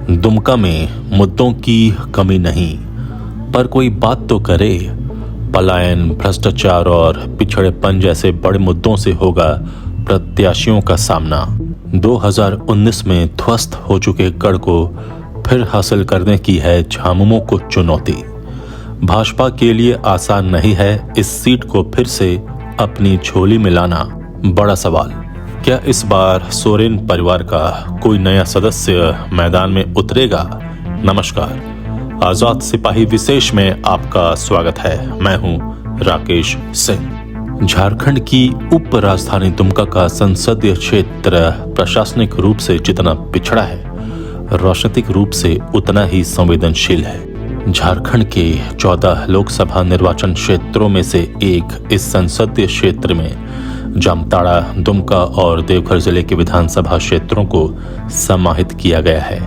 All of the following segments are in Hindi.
दुमका में मुद्दों की कमी नहीं, पर कोई बात तो करे। पलायन, भ्रष्टाचार और पिछड़ेपन जैसे बड़े मुद्दों से होगा प्रत्याशियों का सामना। 2019 में ध्वस्त हो चुके गढ़ को फिर हासिल करने की है झामुमो को चुनौती। भाजपा के लिए आसान नहीं है इस सीट को फिर से अपनी झोली में लाना। बड़ा सवाल, क्या इस बार सोरेन परिवार का कोई नया सदस्य मैदान में उतरेगा? नमस्कार, आजाद सिपाही विशेष में आपका स्वागत है। मैं हूं राकेश सिंह। झारखंड की उप राजधानी दुमका का संसदीय क्षेत्र प्रशासनिक रूप से जितना पिछड़ा है, राजनीतिक रूप से उतना ही संवेदनशील है। झारखंड के 14 लोकसभा निर्वाचन क्षेत्रों में से एक इस संसदीय क्षेत्र में जामताड़ा, दुमका और देवघर जिले के विधानसभा क्षेत्रों को समाहित किया गया है।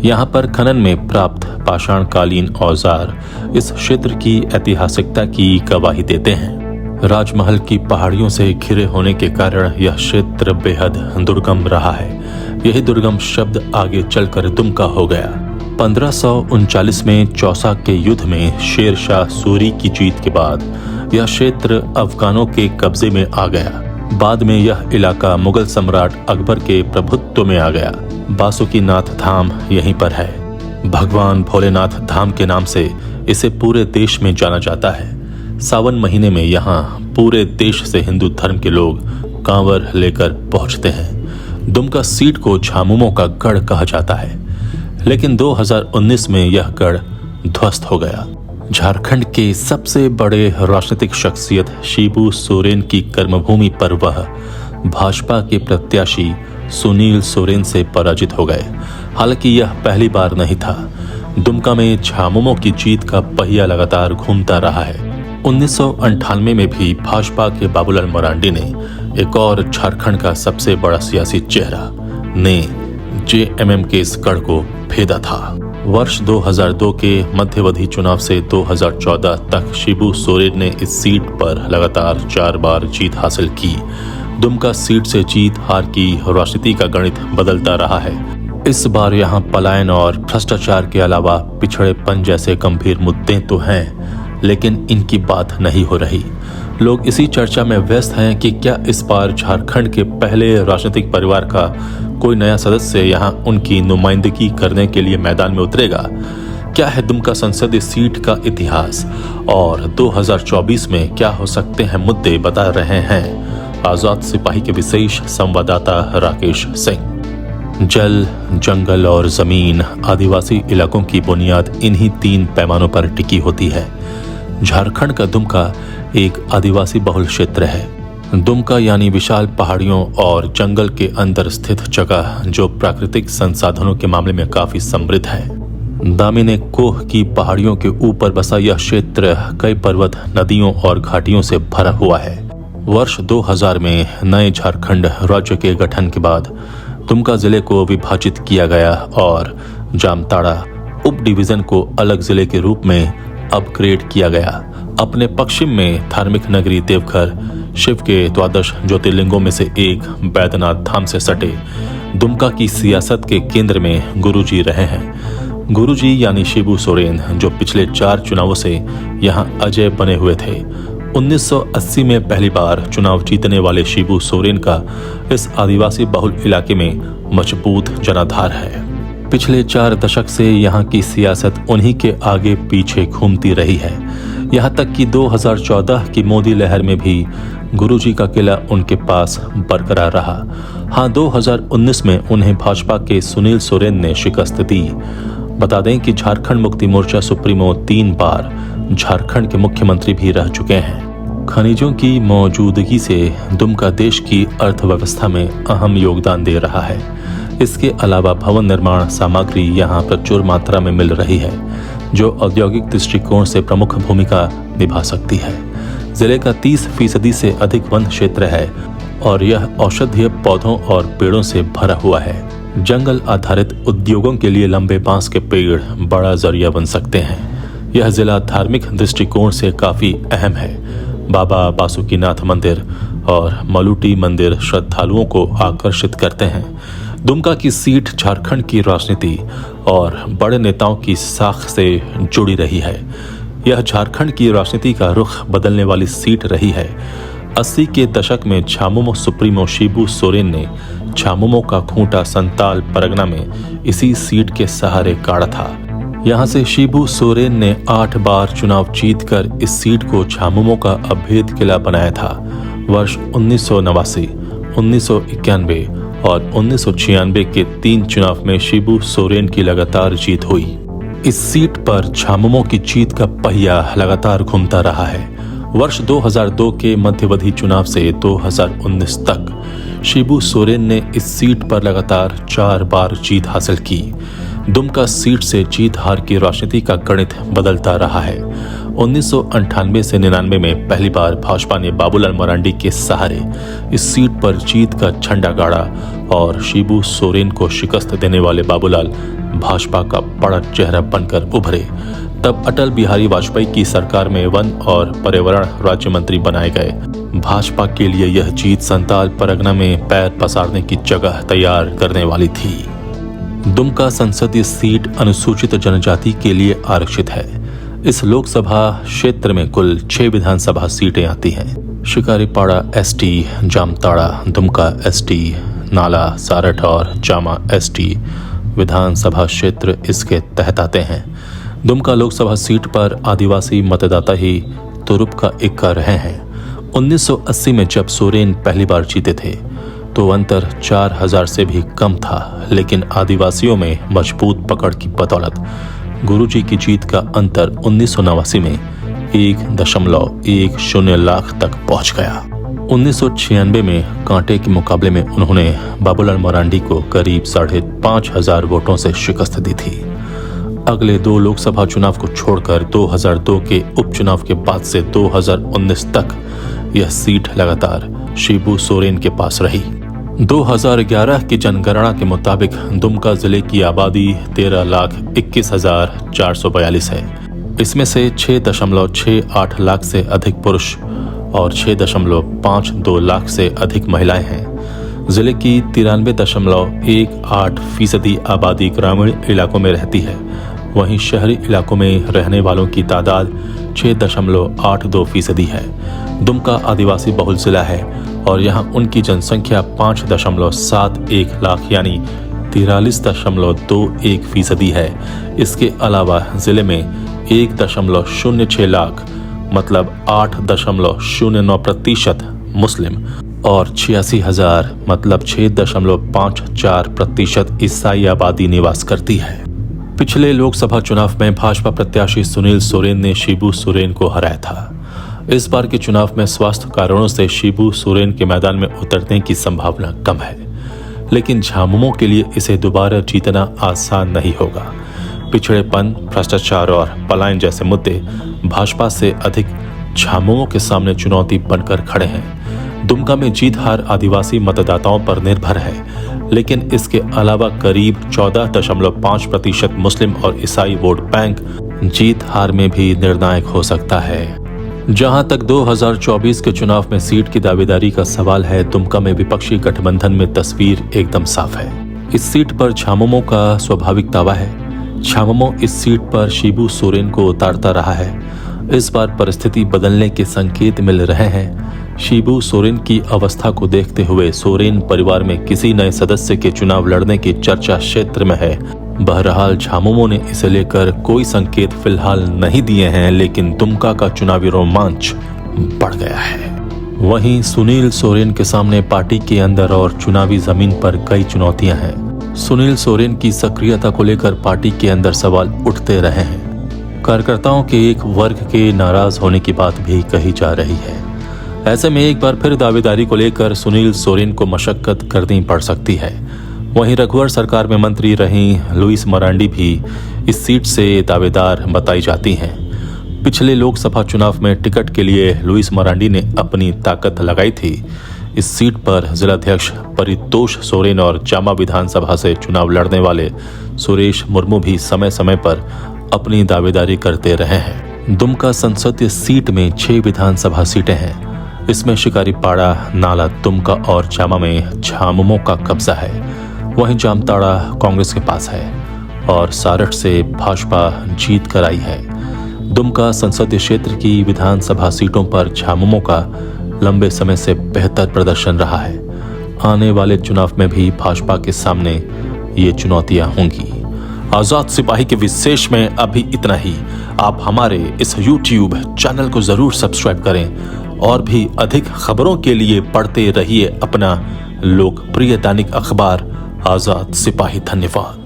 यहाँ पर खनन में प्राप्त पाषाणकालीन औजार इस क्षेत्र की ऐतिहासिकता की गवाही देते हैं। राजमहल की पहाड़ियों से घिरे होने के कारण यह क्षेत्र बेहद दुर्गम रहा है। यही दुर्गम शब्द आगे चलकर दुमका हो गया। 1539 में चौसा के युद्ध में शेर शाह सूरी की जीत के बाद यह क्षेत्र अफगानों के कब्जे में आ गया। बाद में यह इलाका मुगल सम्राट अकबर के प्रभुत्व में आ गया। बासुकीनाथ धाम यहीं पर है। भगवान भोलेनाथ धाम के नाम से इसे पूरे देश में जाना जाता है। सावन महीने में यहाँ पूरे देश से हिंदू धर्म के लोग कांवर लेकर पहुंचते हैं। दुमका सीट को झामुमो का गढ़ कहा जाता है, लेकिन 2019 में यह गढ़ ध्वस्त हो गया। झारखंड के सबसे बड़े राजनीतिक शख्सियत शिबू सोरेन की कर्मभूमि पर वह भाजपा के प्रत्याशी सुनील सोरेन से पराजित हो गए। हालांकि यह पहली बार नहीं था। दुमका में झामुमो की जीत का पहिया लगातार घूमता रहा है। 1998 में भी भाजपा के बाबूलाल मरांडी ने, एक और झारखंड का सबसे बड़ा सियासी चेहरा, ने जेएमएम के इस गढ़ को भेदा था। वर्ष 2002 के मध्यावधि चुनाव से 2014 तक शिबू सोरेन ने इस सीट पर लगातार 4 बार जीत हासिल की। दुमका सीट से जीत हार की राजनीति का गणित बदलता रहा है। इस बार यहाँ पलायन और भ्रष्टाचार के अलावा पिछड़ेपन जैसे गंभीर मुद्दे तो हैं, लेकिन इनकी बात नहीं हो रही। लोग इसी चर्चा में व्यस्त हैं कि क्या इस बार झारखंड के पहले राजनीतिक परिवार का कोई नया सदस्य यहाँ उनकी नुमाइंदगी करने के लिए मैदान में उतरेगा। क्या है दुमका संसदीय सीट का इतिहास और 2024 में क्या हो सकते हैं मुद्दे, बता रहे हैं आजाद सिपाही के विशेष संवाददाता राकेश सिंह। जल, जंगल और जमीन, आदिवासी इलाकों की बुनियाद इन्हीं 3 पैमानों पर टिकी होती है। झारखंड का दुमका एक आदिवासी बहुल क्षेत्र है। दुमका यानी विशाल पहाड़ियों और जंगल के अंदर स्थित जगह जो प्राकृतिक संसाधनों के मामले में काफी समृद्ध है। दामिनी कोह की पहाड़ियों के ऊपर बसा यह क्षेत्र कई पर्वत, नदियों और घाटियों से भरा हुआ है। वर्ष 2000 में नए झारखंड राज्य के गठन के बाद दुमका जिले को विभाजित किया गया और जामताड़ा उप डिवीजन को अलग जिले के रूप में अपग्रेड किया गया। अपने पश्चिम में धार्मिक नगरी देवघर, शिव के द्वादश ज्योतिर्लिंगों में से एक बैद्यनाथ धाम से सटे दुमका की सियासत के केंद्र में गुरुजी रहे हैं। गुरुजी यानी शिबू सोरेन, जो पिछले 4 चुनावों से यहां अजय बने हुए थे। 1980 में पहली बार चुनाव जीतने वाले शिबू सोरेन का इस आदिवासी बहुल इलाके में मजबूत जनाधार है। पिछले 4 दशक से यहाँ की सियासत उन्हीं के आगे पीछे घूमती रही है। यहाँ तक कि 2014 की मोदी लहर में भी गुरुजी का किला उनके पास बरकरार रहा। हाँ, 2019 में उन्हें भाजपा के सुनील सोरेन ने शिकस्त दी। बता दें कि झारखंड मुक्ति मोर्चा सुप्रीमो 3 बार झारखंड के मुख्यमंत्री भी रह चुके हैं। खनिजों की मौजूदगी से दुमका देश की अर्थव्यवस्था में अहम योगदान दे रहा है। इसके अलावा भवन निर्माण सामग्री यहाँ प्रचुर मात्रा में मिल रही है, जो औद्योगिक दृष्टिकोण से प्रमुख भूमिका निभा सकती है। जिले का 30% से अधिक वन क्षेत्र है और यह औषधीय पौधों और पेड़ों से भरा हुआ है। जंगल आधारित उद्योगों के लिए लंबे बांस के पेड़ बड़ा जरिया बन सकते हैं। यह जिला धार्मिक दृष्टिकोण से काफी अहम है। बाबा बासुकीनाथ मंदिर और मलुटी मंदिर श्रद्धालुओं को आकर्षित करते हैं। दुमका की सीट झारखंड की राजनीति और बड़े नेताओं की साख से जुड़ी रही है। यह झारखंड की राजनीति का रुख बदलने वाली सीट रही है। 80 के दशक में झामुमो सुप्रीमो शिबू सोरेन ने झामुमो का खूंटा संताल परगना में इसी सीट के सहारे गाड़ा था। यहां से शिबू सोरेन ने 8 बार चुनाव जीतकर इस सीट को झामुमो का अभेद किला बनाया था। वर्ष 1989, 1991 और 1996 के 3 चुनाव में शिबू सोरेन की लगातार जीत हुई। इस सीट पर झामुमो की जीत का पहिया लगातार घूमता रहा है। वर्ष 2002 के मध्यावधि चुनाव से 2019 तक शिबू सोरेन ने इस सीट पर लगातार 4 बार जीत हासिल की। दुमका सीट से जीत हार की राजनीति का गणित बदलता रहा है। 1998 से 99 में पहली बार भाजपा ने बाबूलाल मरांडी के सहारे इस सीट पर जीत का झंडा गाड़ा और शिबू सोरेन को शिकस्त देने वाले बाबूलाल भाजपा का बड़ा चेहरा बनकर उभरे। तब अटल बिहारी वाजपेयी की सरकार में वन और पर्यावरण राज्य मंत्री बनाए गए। भाजपा के लिए यह जीत संताल परगना में पैर पसारने की जगह तैयार करने वाली थी। दुमका संसदीय सीट अनुसूचित जनजाति के लिए आरक्षित है। इस लोकसभा क्षेत्र में कुल 6 विधानसभा सीटें आती हैं। शिकारीपाड़ा एसटी, जामताड़ा, दुमका एसटी, नाला, सारठ और जामा एसटी विधानसभा क्षेत्र इसके तहत आते हैं। दुमका लोकसभा सीट पर आदिवासी मतदाता ही तुरुप का इक्का रहे हैं। 1980 में जब सोरेन पहली बार जीते थे तो अंतर 4000 से भी कम था, लेकिन आदिवासियों में मजबूत पकड़ की बदौलत गुरुजी की जीत का अंतर 1989 में 1.10 लाख तक पहुंच गया। 1996 में कांटे के मुकाबले में उन्होंने बाबूलाल मरांडी को करीब 5,500 वोटों से शिकस्त दी थी। अगले 2 लोकसभा चुनाव को छोड़कर 2002 के उपचुनाव के बाद से 2019 तक यह सीट लगातार शिबू सोरेन के पास रही। 2011 की जनगणना के मुताबिक दुमका जिले की आबादी 13,21,442 है। इसमें से 6.68 लाख से अधिक पुरुष और 6.52 लाख से अधिक महिलाएं हैं। जिले की 93.18% आबादी ग्रामीण इलाकों में रहती है। वहीं शहरी इलाकों में रहने वालों की तादाद 6.82% है। दुमका आदिवासी बहुल जिला है और यहाँ उनकी जनसंख्या 5.71 लाख यानी 43.21% है। इसके अलावा जिले में 1.06 लाख मतलब 8.09% मुस्लिम और 86,000 मतलब 6.54% ईसाई आबादी निवास करती है। पिछले लोकसभा चुनाव में भाजपा प्रत्याशी सुनील सोरेन ने शिबू सोरेन को हराया था। इस बार के चुनाव में स्वास्थ्य कारणों से शिबू सोरेन के मैदान में उतरने की संभावना कम है, लेकिन झामुमो के लिए इसे दोबारा जीतना आसान नहीं होगा। पिछड़ेपन, भ्रष्टाचार और पलायन जैसे मुद्दे भाजपा से अधिक झामुमो के सामने चुनौती बनकर खड़े हैं। दुमका में जीत हार आदिवासी मतदाताओं पर निर्भर है, लेकिन इसके अलावा करीब 14.5% मुस्लिम और ईसाई वोट बैंक जीत हार में भी निर्णायक हो सकता है। जहां तक 2024 के चुनाव में सीट की दावेदारी का सवाल है, दुमका में विपक्षी गठबंधन में तस्वीर एकदम साफ है। इस सीट पर झामुमो का स्वाभाविक दावा है। झामुमो इस सीट पर शिबू सोरेन को उतारता रहा है। इस बार परिस्थिति बदलने के संकेत मिल रहे हैं। शिबू सोरेन की अवस्था को देखते हुए सोरेन परिवार में किसी नए सदस्य के चुनाव लड़ने की चर्चा क्षेत्र में है। बहरहाल झामुमो ने इसे लेकर कोई संकेत फिलहाल नहीं दिए हैं, लेकिन दुमका का चुनावी रोमांच बढ़ गया है। वहीं सुनील सोरेन के सामने पार्टी के अंदर और चुनावी जमीन पर कई चुनौतियां हैं। सुनील सोरेन की सक्रियता को लेकर पार्टी के अंदर सवाल उठते रहे हैं। कार्यकर्ताओं के एक वर्ग के नाराज होने की बात भी कही जा रही है। ऐसे में एक बार फिर दावेदारी को लेकर सुनील सोरेन को मशक्कत करनी पड़ सकती है। वहीं रघुवर सरकार में मंत्री रही लुइस मरांडी भी इस सीट से दावेदार बताई जाती हैं। पिछले लोकसभा चुनाव में टिकट के लिए लुइस मरांडी ने अपनी ताकत लगाई थी। इस सीट पर जिलाध्यक्ष परितोष सोरेन और जामा विधानसभा से चुनाव लड़ने वाले सुरेश मुर्मू भी समय समय पर अपनी दावेदारी करते रहे हैं। दुमका संसदीय सीट में 6 विधानसभा सीटें हैं। इसमें शिकारीपाड़ा, नाला, दुमका और जामा में झामुमो का कब्जा है। वहीं जामताड़ा कांग्रेस के पास है और सारठ से भाजपा जीत कर आई है। दुमका संसदीय क्षेत्र की विधानसभा सीटों पर झामुमो का लंबे समय से बेहतर प्रदर्शन रहा है। आने वाले चुनाव में भी भाजपा के सामने ये चुनौतियां होंगी। आजाद सिपाही के विशेष में अभी इतना ही। आप हमारे इस YouTube चैनल को जरूर सब्सक्राइब करें और भी अधिक खबरों के लिए पढ़ते रहिए अपना लोकप्रिय दैनिक अखबार आजाद सिपाही। धन्यवाद।